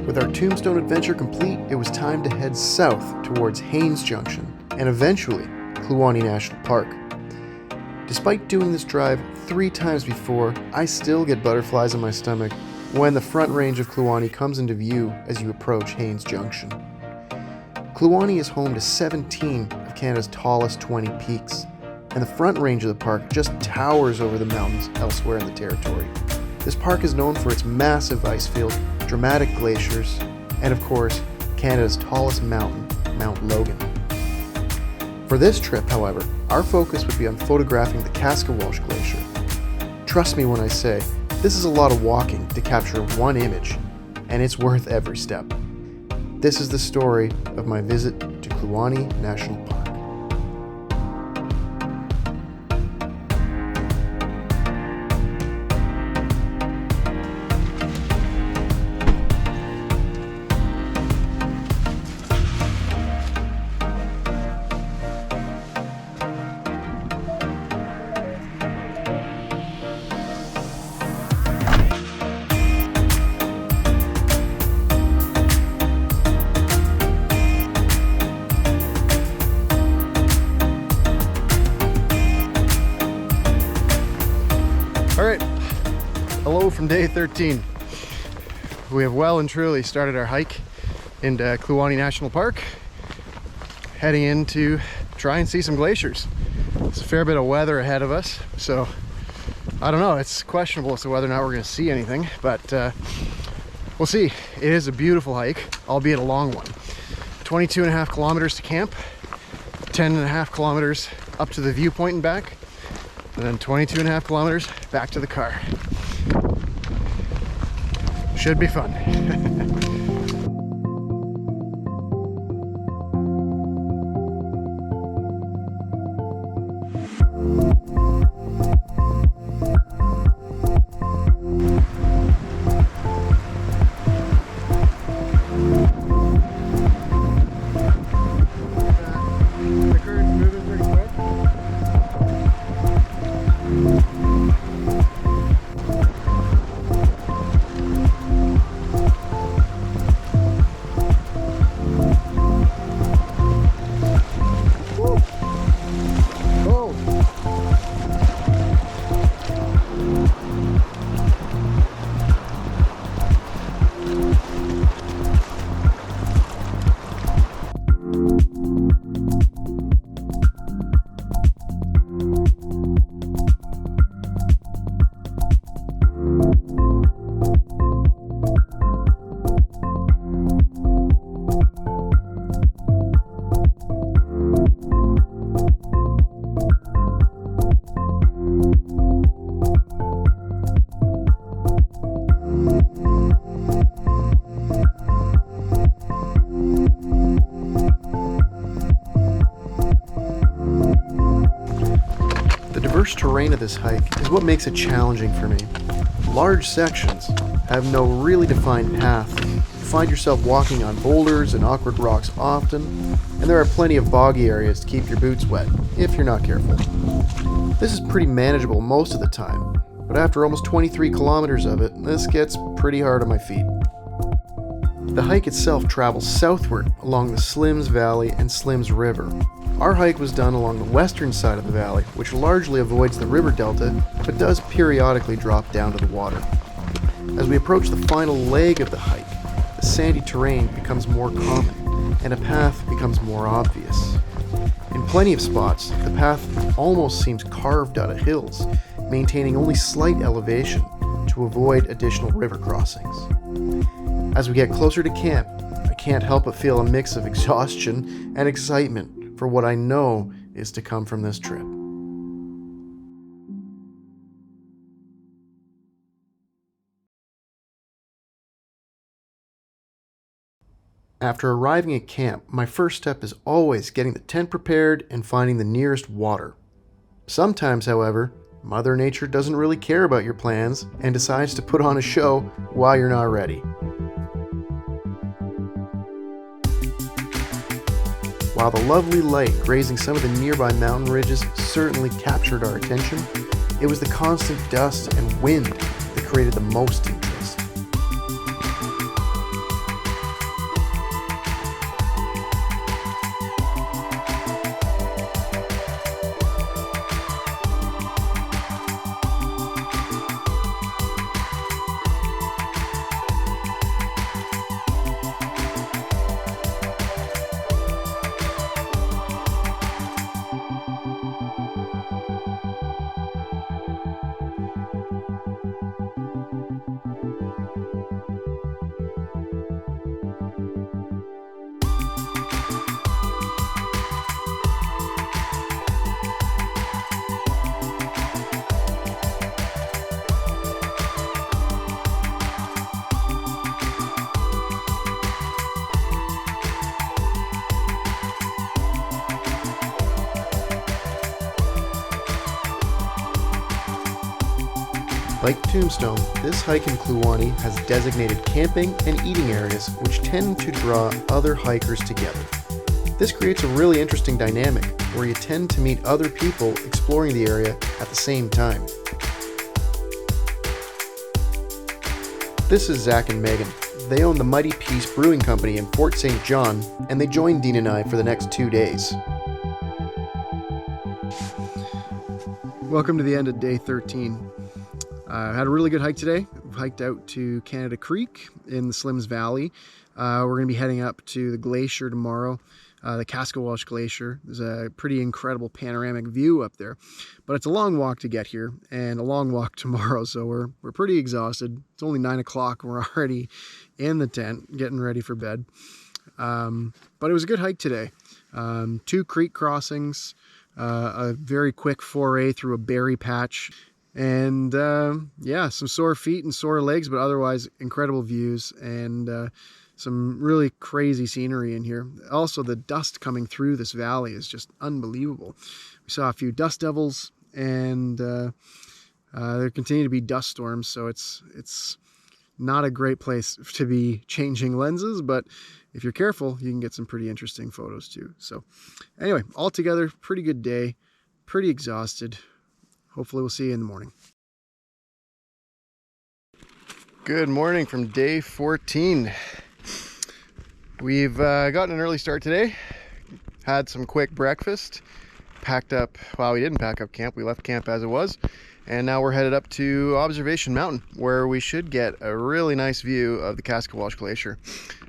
With our Tombstone adventure complete, it was time to head south towards Haines Junction and eventually Kluane National Park. Despite doing this drive 3 times before, I still get butterflies in my stomach when the front range of Kluane comes into view as you approach Haines Junction. Kluane is home to 17 of Canada's tallest 20 peaks, and the front range of the park just towers over the mountains elsewhere in the territory. This park is known for its massive ice field, dramatic glaciers, and of course, Canada's tallest mountain, Mount Logan. For this trip, however, our focus would be on photographing the Kaskawalsh Glacier. Trust me when I say, this is a lot of walking to capture one image, and it's worth every step. This is the story of my visit to Kluane National Park. Alright, hello from day 13. We have well and truly started our hike into Kluane National Park, heading in to try and see some glaciers. There's a fair bit of weather ahead of us, so I don't know, it's questionable as to whether or not we're going to see anything, but we'll see. It is a beautiful hike, albeit a long one. 22.5 kilometers to camp, 10.5 kilometers up to the viewpoint and back, and then 22.5 kilometers back to the car. Should be fun. The terrain of this hike is what makes it challenging for me. Large sections have no really defined path. You find yourself walking on boulders and awkward rocks often, and there are plenty of boggy areas to keep your boots wet, if you're not careful. This is pretty manageable most of the time, but after almost 23 kilometers of it, this gets pretty hard on my feet. The hike itself travels southward along the Slims Valley and Slims River. Our hike was done along the western side of the valley, which largely avoids the river delta, but does periodically drop down to the water. As we approach the final leg of the hike, the sandy terrain becomes more common, and a path becomes more obvious. In plenty of spots, the path almost seems carved out of hills, maintaining only slight elevation to avoid additional river crossings. As we get closer to camp, I can't help but feel a mix of exhaustion and excitement for what I know is to come from this trip. After arriving at camp, my first step is always getting the tent prepared and finding the nearest water. Sometimes, however, Mother Nature doesn't really care about your plans and decides to put on a show while you're not ready. While the lovely light grazing some of the nearby mountain ridges certainly captured our attention, it was the constant dust and wind that created the most interest. Like Tombstone, this hike in Kluane has designated camping and eating areas which tend to draw other hikers together. This creates a really interesting dynamic where you tend to meet other people exploring the area at the same time. This is Zach and Megan. They own the Mighty Peace Brewing Company in Fort St. John, and they joined Dean and I for the next 2 days. Welcome to the end of day 13. I had a really good hike today. We've hiked out to Canada Creek in the Slims Valley. We're going to be heading up to the Glacier tomorrow, the Kaskawasha Glacier. There's a pretty incredible panoramic view up there, but it's a long walk to get here and a long walk tomorrow, so we're pretty exhausted. It's only 9 o'clock. We're already in the tent getting ready for bed, but it was a good hike today. 2 creek crossings, a very quick foray through a berry patch, and yeah, some sore feet and sore legs, but otherwise incredible views and some really crazy scenery in here. Also, the dust coming through this valley is just unbelievable. We saw a few dust devils, and there continue to be dust storms, so it's not a great place to be changing lenses, but if you're careful, you can get some pretty interesting photos too. So anyway, altogether, pretty good day, pretty exhausted. Hopefully we'll see you in the morning. Good morning from day 14. We've gotten an early start today, had some quick breakfast, packed up, well, we didn't pack up camp, we left camp as it was, and now we're headed up to Observation Mountain, where we should get a really nice view of the Kaskawasha Glacier.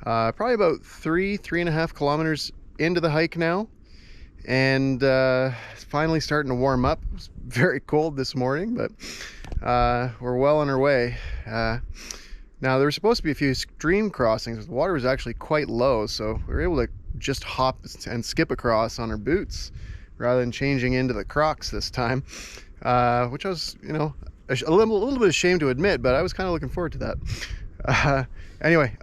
Probably about 3.5 kilometers into the hike now, and it's finally starting to warm up. It was very cold this morning, but we're well on our way. Now, there were supposed to be a few stream crossings, but the water was actually quite low, so we were able to just hop and skip across on our boots rather than changing into the Crocs this time, which I was, you know, a little bit ashamed to admit, but I was kind of looking forward to that. Anyway,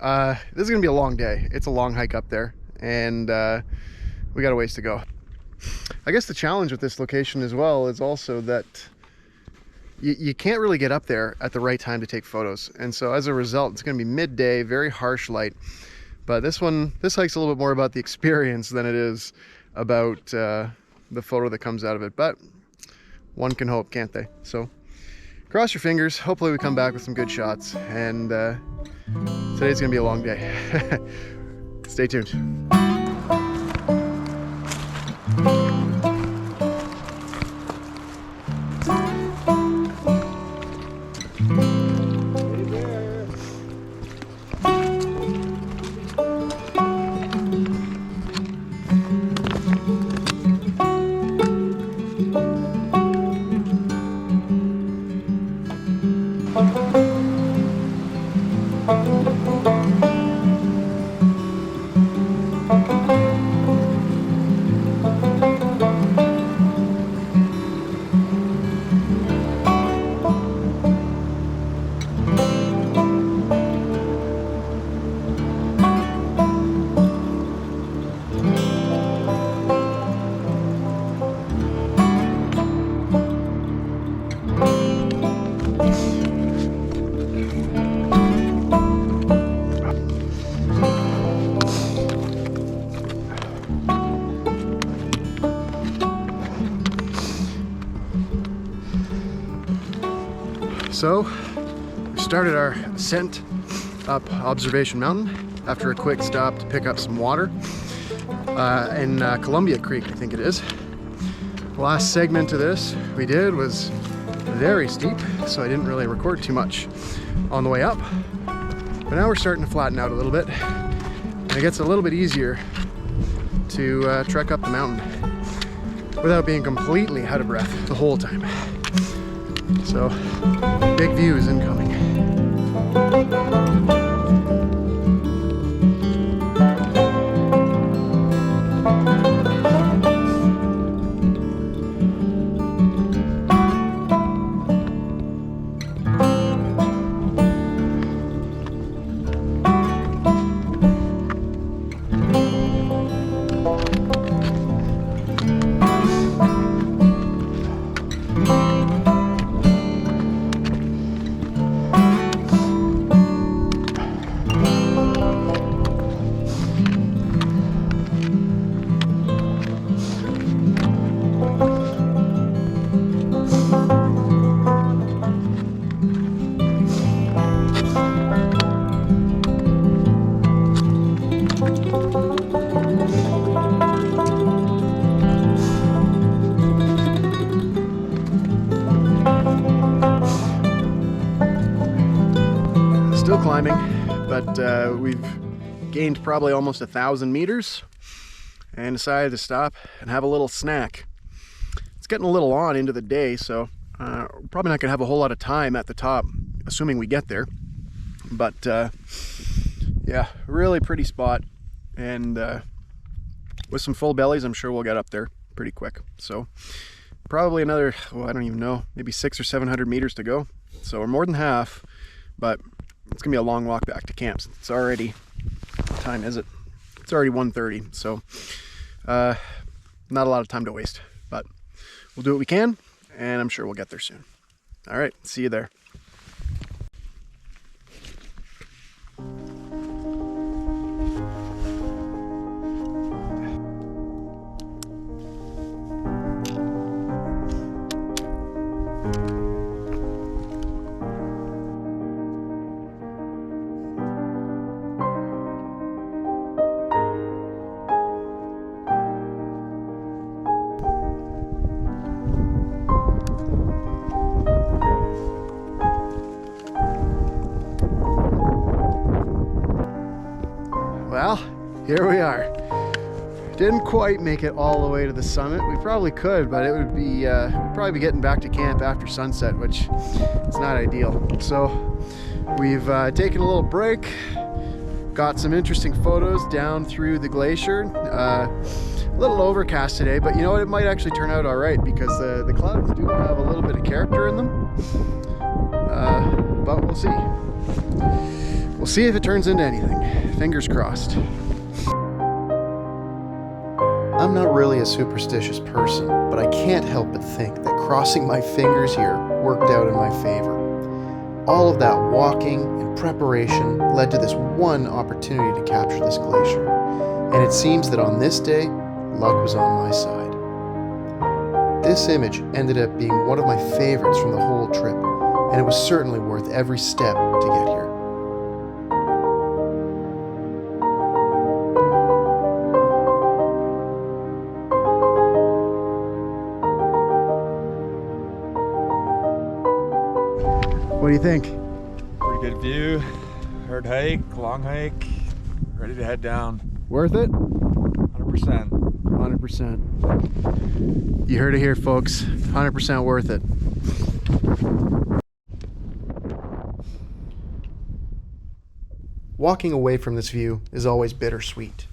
this is gonna be a long day. It's a long hike up there, and we got a ways to go. I guess the challenge with this location as well is also that you can't really get up there at the right time to take photos, and so as a result, it's going to be midday, very harsh light. But this hike's a little bit more about the experience than it is about the photo that comes out of it. But one can hope, can't they? So cross your fingers. Hopefully we come back with some good shots, and today's going to be a long day. Stay tuned. So we started our ascent up Observation Mountain after a quick stop to pick up some water in Columbia Creek, I think it is. The last segment of this we did was very steep, so I didn't really record too much on the way up. But now we're starting to flatten out a little bit, and it gets a little bit easier to trek up the mountain without being completely out of breath the whole time. So, big views incoming. climbing, but we've gained probably almost 1,000 meters and decided to stop and have a little snack. It's getting a little on into the day, so we're probably not gonna have a whole lot of time at the top, assuming we get there. But yeah, really pretty spot, and with some full bellies, I'm sure we'll get up there pretty quick. So probably another, oh, I don't even know, maybe 600 or 700 meters to go. So we're more than half, but it's gonna be a long walk back to camp. It's already, what time is it? It's already 1:30, so not a lot of time to waste, but we'll do what we can, and I'm sure we'll get there soon. All right, see you there. Well, here we are. Didn't quite make it all the way to the summit. We probably could, but it would be we'd probably be getting back to camp after sunset, which is not ideal. So we've taken a little break, got some interesting photos down through the glacier. A little overcast today, but you know what? It might actually turn out all right because the clouds do have a little bit of character in them. But we'll see. We'll see if it turns into anything. Fingers crossed. I'm not really a superstitious person, but I can't help but think that crossing my fingers here worked out in my favor. All of that walking and preparation led to this one opportunity to capture this glacier, and it seems that on this day, luck was on my side. This image ended up being one of my favorites from the whole trip, and it was certainly worth every step to get here. What do you think? Pretty good view, hard hike, long hike, ready to head down. Worth it? 100%. 100%. You heard it here, folks. 100% worth it. Walking away from this view is always bittersweet.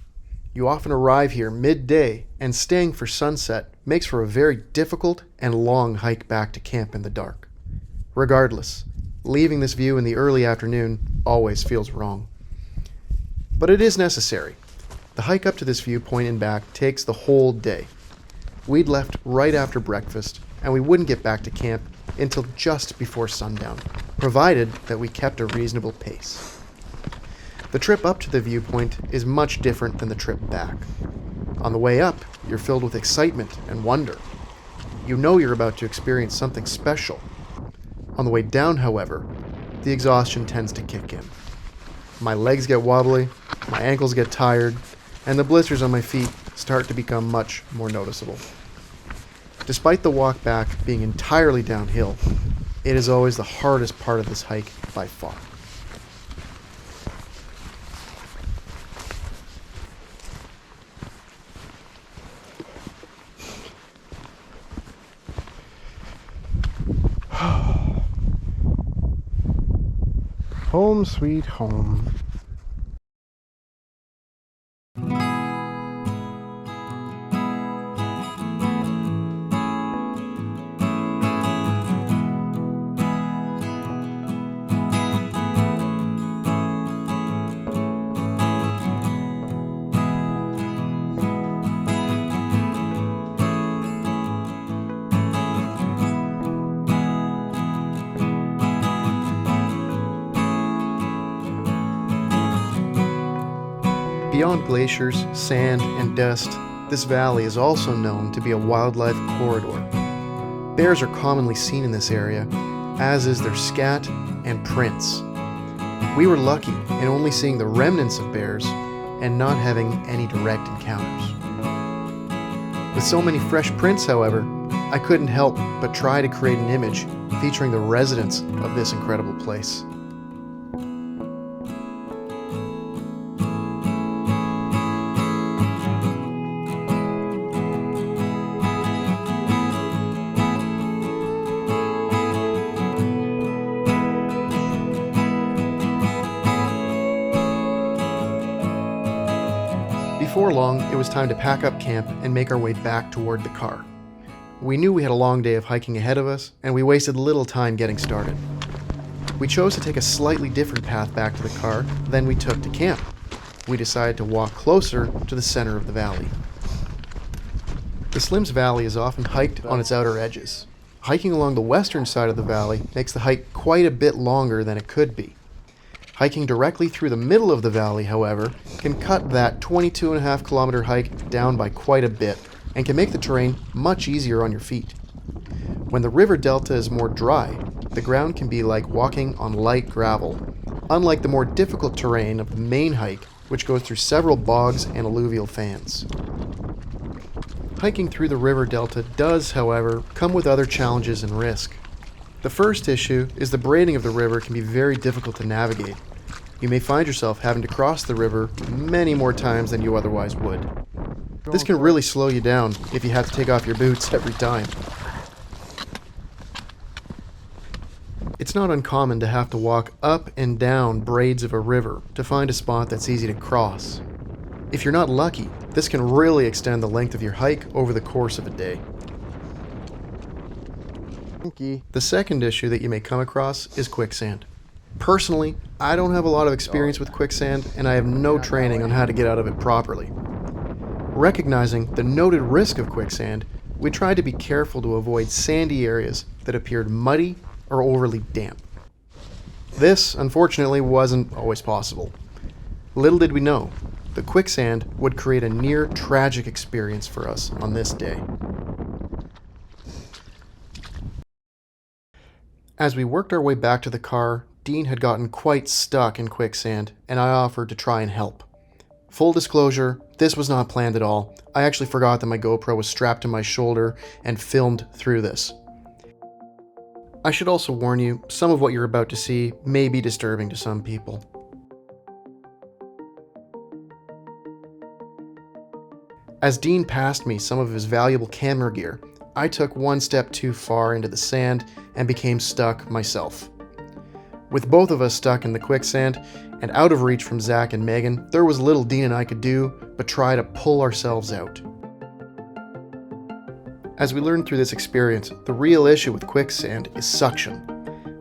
You often arrive here midday, and staying for sunset makes for a very difficult and long hike back to camp in the dark. Regardless, leaving this view in the early afternoon always feels wrong. But it is necessary. The hike up to this viewpoint and back takes the whole day. We'd left right after breakfast, and we wouldn't get back to camp until just before sundown, provided that we kept a reasonable pace. The trip up to the viewpoint is much different than the trip back. On the way up, you're filled with excitement and wonder. You know you're about to experience something special. On the way down, however, the exhaustion tends to kick in. My legs get wobbly, my ankles get tired, and the blisters on my feet start to become much more noticeable. Despite the walk back being entirely downhill, it is always the hardest part of this hike by far. Home sweet home. Beyond glaciers, sand, and dust, this valley is also known to be a wildlife corridor. Bears are commonly seen in this area, as is their scat and prints. We were lucky in only seeing the remnants of bears and not having any direct encounters. With so many fresh prints, however, I couldn't help but try to create an image featuring the residents of this incredible place. Before long, it was time to pack up camp and make our way back toward the car. We knew we had a long day of hiking ahead of us, and we wasted little time getting started. We chose to take a slightly different path back to the car than we took to camp. We decided to walk closer to the center of the valley. The Slims Valley is often hiked on its outer edges. Hiking along the western side of the valley makes the hike quite a bit longer than it could be. Hiking directly through the middle of the valley, however, can cut that 22.5 kilometer hike down by quite a bit and can make the terrain much easier on your feet. When the river delta is more dry, the ground can be like walking on light gravel, unlike the more difficult terrain of the main hike, which goes through several bogs and alluvial fans. Hiking through the river delta does, however, come with other challenges and risk. The first issue is the braiding of the river can be very difficult to navigate. You may find yourself having to cross the river many more times than you otherwise would. This can really slow you down if you have to take off your boots every time. It's not uncommon to have to walk up and down braids of a river to find a spot that's easy to cross. If you're not lucky, this can really extend the length of your hike over the course of a day. The second issue that you may come across is quicksand. Personally, I don't have a lot of experience with quicksand, and I have no training on how to get out of it properly. Recognizing the noted risk of quicksand, we tried to be careful to avoid sandy areas that appeared muddy or overly damp. This, unfortunately, wasn't always possible. Little did we know, the quicksand would create a near tragic experience for us on this day. As we worked our way back to the car, Dean had gotten quite stuck in quicksand, and I offered to try and help. Full disclosure, this was not planned at all. I actually forgot that my GoPro was strapped to my shoulder and filmed through this. I should also warn you, some of what you're about to see may be disturbing to some people. As Dean passed me some of his valuable camera gear, I took one step too far into the sand and became stuck myself. With both of us stuck in the quicksand and out of reach from Zach and Megan, there was little Dean and I could do but try to pull ourselves out. As we learned through this experience, the real issue with quicksand is suction.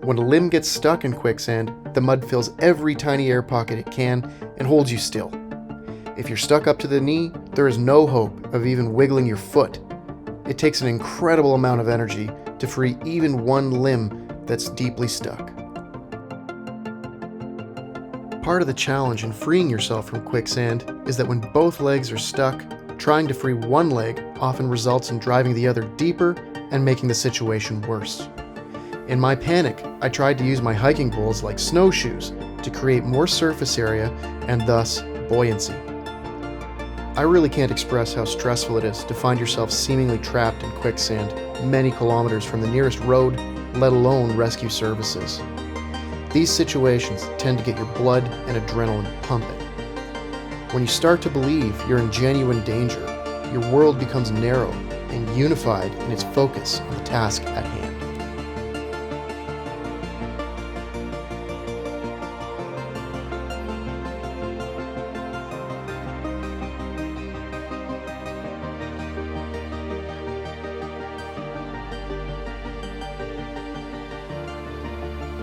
When a limb gets stuck in quicksand, the mud fills every tiny air pocket it can and holds you still. If you're stuck up to the knee, there is no hope of even wiggling your foot. It takes an incredible amount of energy to free even one limb that's deeply stuck. Part of the challenge in freeing yourself from quicksand is that when both legs are stuck, trying to free one leg often results in driving the other deeper and making the situation worse. In my panic, I tried to use my hiking poles like snowshoes to create more surface area and thus buoyancy. I really can't express how stressful it is to find yourself seemingly trapped in quicksand many kilometers from the nearest road, let alone rescue services. These situations tend to get your blood and adrenaline pumping. When you start to believe you're in genuine danger, your world becomes narrow and unified in its focus on the task at hand.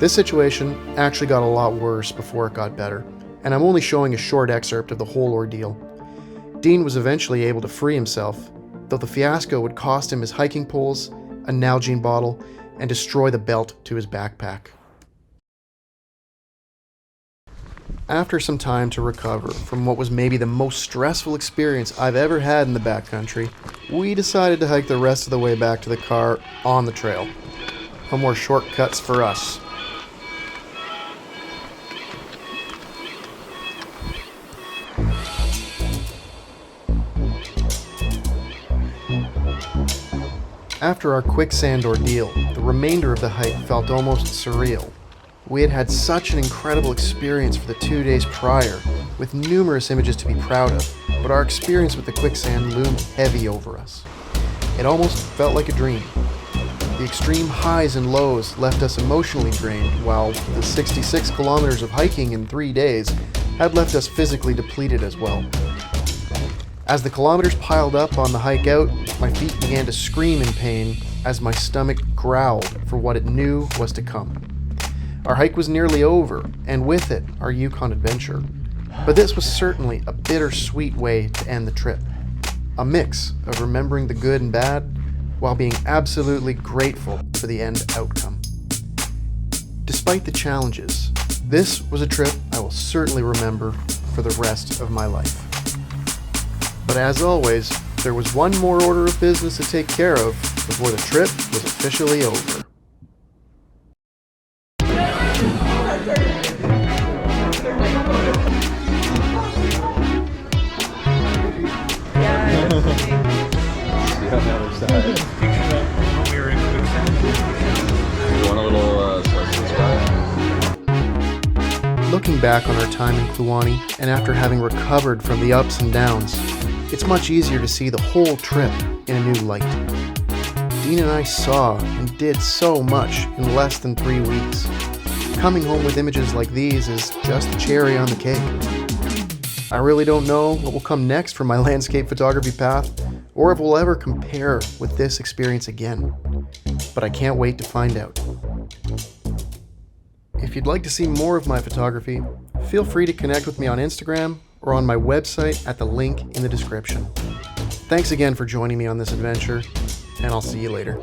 This situation actually got a lot worse before it got better, and I'm only showing a short excerpt of the whole ordeal. Dean was eventually able to free himself, though the fiasco would cost him his hiking poles, a Nalgene bottle, and destroy the belt to his backpack. After some time to recover from what was maybe the most stressful experience I've ever had in the backcountry, we decided to hike the rest of the way back to the car on the trail. No more shortcuts for us. After our quicksand ordeal, the remainder of the hike felt almost surreal. We had had such an incredible experience for the 2 days prior, with numerous images to be proud of, but our experience with the quicksand loomed heavy over us. It almost felt like a dream. The extreme highs and lows left us emotionally drained, while the 66 kilometers of hiking in 3 days had left us physically depleted as well. As the kilometers piled up on the hike out, my feet began to scream in pain as my stomach growled for what it knew was to come. Our hike was nearly over, and with it, our Yukon adventure. But this was certainly a bittersweet way to end the trip. A mix of remembering the good and bad, while being absolutely grateful for the end outcome. Despite the challenges, this was a trip I will certainly remember for the rest of my life. But as always, there was one more order of business to take care of before the trip was officially over. See on the other side. Picture that when we were in Quicksand. You want a little slice of this guy? Looking back on our time in Kluane, and after having recovered from the ups and downs, it's much easier to see the whole trip in a new light. Dean and I saw and did so much in less than 3 weeks. Coming home with images like these is just the cherry on the cake. I really don't know what will come next for my landscape photography path, or if we'll ever compare with this experience again. But I can't wait to find out. If you'd like to see more of my photography, feel free to connect with me on Instagram or on my website at the link in the description. Thanks again for joining me on this adventure, and I'll see you later.